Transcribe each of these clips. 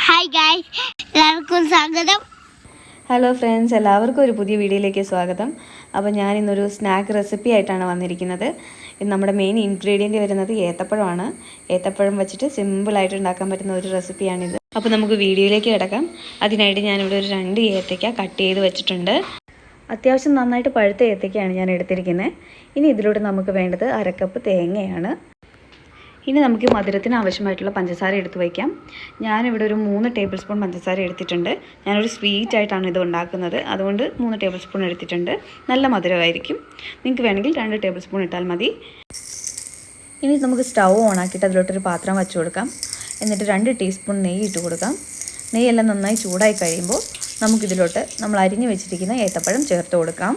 Hi guys, എല്ലാവർക്കും സ്വാഗതം. Hello friends, എല്ലാവർക്കും ഒരു പുതിയ വീഡിയോയിലേക്ക് സ്വാഗതം. അപ്പോൾ ഞാൻ ഇന്നൊരു സ്നാക്ക് റെസിപ്പി ആയിട്ടാണ് വന്നിരിക്കുന്നത്. ഇത് നമ്മുടെ മെയിൻ ഇൻഗ്രീഡിയൻറ്റ് വരുന്നത് ഏത്തപ്പഴമാണ്. ഏത്തപ്പഴം വെച്ചിട്ട് സിമ്പിളായിട്ട് ഉണ്ടാക്കാൻ പറ്റുന്ന ഒരു റെസിപ്പിയാണിത്. അപ്പോൾ നമുക്ക് വീഡിയോയിലേക്ക് കിടക്കാം. അതിനായിട്ട് ഞാനിവിടെ ഒരു 2 ഏത്തയ്ക്ക കട്ട് ചെയ്ത് വെച്ചിട്ടുണ്ട്. അത്യാവശ്യം നന്നായിട്ട് പഴുത്ത ഏത്തയ്ക്കയാണ് ഞാൻ എടുത്തിരിക്കുന്നത്. ഇനി ഇതിലൂടെ നമുക്ക് വേണ്ടത് 1/2 കപ്പ് തേങ്ങയാണ്. ഇനി നമുക്ക് മധുരത്തിന് ആവശ്യമായിട്ടുള്ള പഞ്ചസാര എടുത്ത് വയ്ക്കാം. ഞാനിവിടെ ഒരു 3 ടേബിൾ സ്പൂൺ പഞ്ചസാര എടുത്തിട്ടുണ്ട്. ഞാനൊരു സ്വീറ്റ് ആയിട്ടാണ് ഇത് ഉണ്ടാക്കുന്നത്, അതുകൊണ്ട് 3 ടേബിൾ സ്പൂൺ എടുത്തിട്ടുണ്ട്. നല്ല മധുരമായിരിക്കും. നിങ്ങൾക്ക് വേണമെങ്കിൽ 2 ടേബിൾ സ്പൂൺ ഇട്ടാൽ മതി. ഇനി നമുക്ക് സ്റ്റൗ ഓണാക്കിയിട്ട് അതിലോട്ടൊരു പാത്രം വെച്ച് കൊടുക്കാം. എന്നിട്ട് 2 ടീസ്പൂൺ നെയ്യ് ഇട്ട് കൊടുക്കാം. നെയ്യെല്ലാം നന്നായി ചൂടായി കഴിയുമ്പോൾ നമുക്കിതിലോട്ട് നമ്മൾ അരിഞ്ഞു വെച്ചിരിക്കുന്ന ഏത്തപ്പഴം ചേർത്ത് കൊടുക്കാം.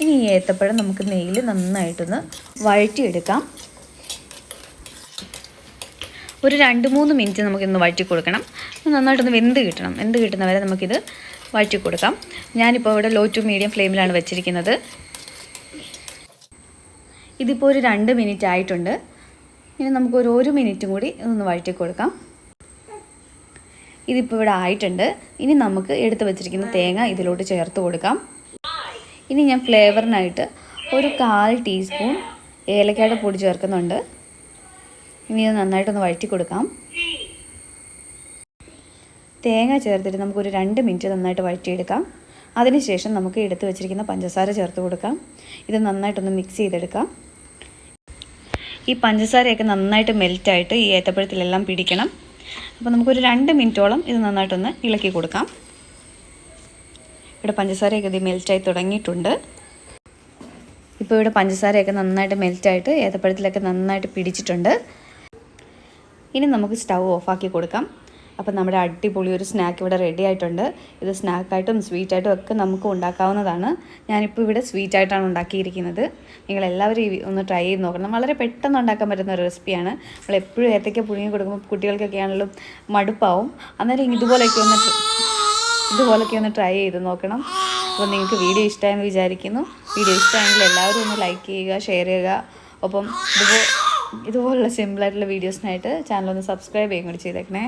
ഇനി ഈ ഏത്തപ്പഴം നമുക്ക് നെയ്യിൽ നന്നായിട്ടൊന്ന് വഴറ്റിയെടുക്കാം. ഒരു 2-3 മിനിറ്റ് നമുക്കിന്ന് വഴറ്റി കൊടുക്കണം. നന്നായിട്ടൊന്ന് വെന്ത് കിട്ടണം. വെന്ത് കിട്ടുന്നവരെ നമുക്കിത് വഴറ്റി കൊടുക്കാം. ഞാനിപ്പോൾ ഇവിടെ ലോ ടു മീഡിയം ഫ്ലെയിമിലാണ് വെച്ചിരിക്കുന്നത്. ഇതിപ്പോൾ ഒരു 2 മിനിറ്റ് ആയിട്ടുണ്ട്. ഇനി നമുക്കൊരു 1 മിനിറ്റും കൂടി ഒന്ന് വഴറ്റി കൊടുക്കാം. ഇതിപ്പോൾ ഇവിടെ ആയിട്ടുണ്ട്. ഇനി നമുക്ക് എടുത്ത് വെച്ചിരിക്കുന്ന തേങ്ങ ഇതിലോട്ട് ചേർത്ത് കൊടുക്കാം. ഇനി ഞാൻ ഫ്ലേവറിനായിട്ട് ഒരു 1/4 ടീസ്പൂൺ ഏലക്കയുടെ പൊടി ചേർക്കുന്നുണ്ട്. ഇനി ഇത് നന്നായിട്ടൊന്ന് വഴറ്റി കൊടുക്കാം. തേങ്ങ ചേർത്തിട്ട് നമുക്കൊരു 2 മിനിറ്റ് നന്നായിട്ട് വഴറ്റിയെടുക്കാം. അതിനുശേഷം നമുക്ക് എടുത്ത് വെച്ചിരിക്കുന്ന പഞ്ചസാര ചേർത്ത് കൊടുക്കാം. ഇത് നന്നായിട്ടൊന്ന് മിക്സ് ചെയ്തെടുക്കാം. ഈ പഞ്ചസാരയൊക്കെ നന്നായിട്ട് മെൽറ്റായിട്ട് ഈ ഏത്തപ്പഴത്തിലെല്ലാം പിടിക്കണം. അപ്പോൾ നമുക്കൊരു 2 മിനിറ്റോളം ഇത് നന്നായിട്ടൊന്ന് ഇളക്കി കൊടുക്കാം. ഇവിടെ പഞ്ചസാരയൊക്കെ ഇത് മെൽറ്റായി തുടങ്ങിയിട്ടുണ്ട്. ഇപ്പോൾ ഇവിടെ പഞ്ചസാരയൊക്കെ നന്നായിട്ട് മെൽറ്റായിട്ട് ഏത്തപ്പഴത്തിലൊക്കെ നന്നായിട്ട് പിടിച്ചിട്ടുണ്ട്. ഇനി നമുക്ക് സ്റ്റൗ ഓഫാക്കി കൊടുക്കാം. അപ്പോൾ നമ്മുടെ അടിപൊളി ഒരു സ്നാക്ക് ഇവിടെ റെഡി ആയിട്ടുണ്ട്. ഇത് സ്നാക്കായിട്ടും സ്വീറ്റായിട്ടും ഒക്കെ നമുക്ക് ഉണ്ടാക്കാവുന്നതാണ്. ഞാനിപ്പോൾ ഇവിടെ സ്വീറ്റായിട്ടാണ് ഉണ്ടാക്കിയിരിക്കുന്നത്. നിങ്ങളെല്ലാവരും ഒന്ന് ട്രൈ ചെയ്ത് നോക്കണം. വളരെ പെട്ടെന്ന് ഉണ്ടാക്കാൻ പറ്റുന്ന ഒരു റെസിപ്പിയാണ്. നമ്മളെപ്പോഴും ഏത്തയ്ക്ക പുഴുങ്ങി കൊടുക്കുമ്പോൾ കുട്ടികൾക്കൊക്കെ ആണെങ്കിലും മടുപ്പാവും. അന്നേരം ഇതുപോലെയൊക്കെ ഒന്ന് ട്രൈ ചെയ്ത് നോക്കണം. അപ്പോൾ നിങ്ങൾക്ക് വീഡിയോ ഇഷ്ടമായെന്ന് വിചാരിക്കുന്നു. വീഡിയോ ഇഷ്ടമായെങ്കിൽ എല്ലാവരും ഒന്ന് ലൈക്ക് ചെയ്യുക, ഷെയർ ചെയ്യുക. ഒപ്പം ഇതുപോലുള്ള സിമ്പിളായിട്ടുള്ള വീഡിയോസിനായിട്ട് ചാനൽ ഒന്ന് സബ്സ്ക്രൈബ് ചെയ്യുകയും കൂടി ചെയ്തേക്കണേ.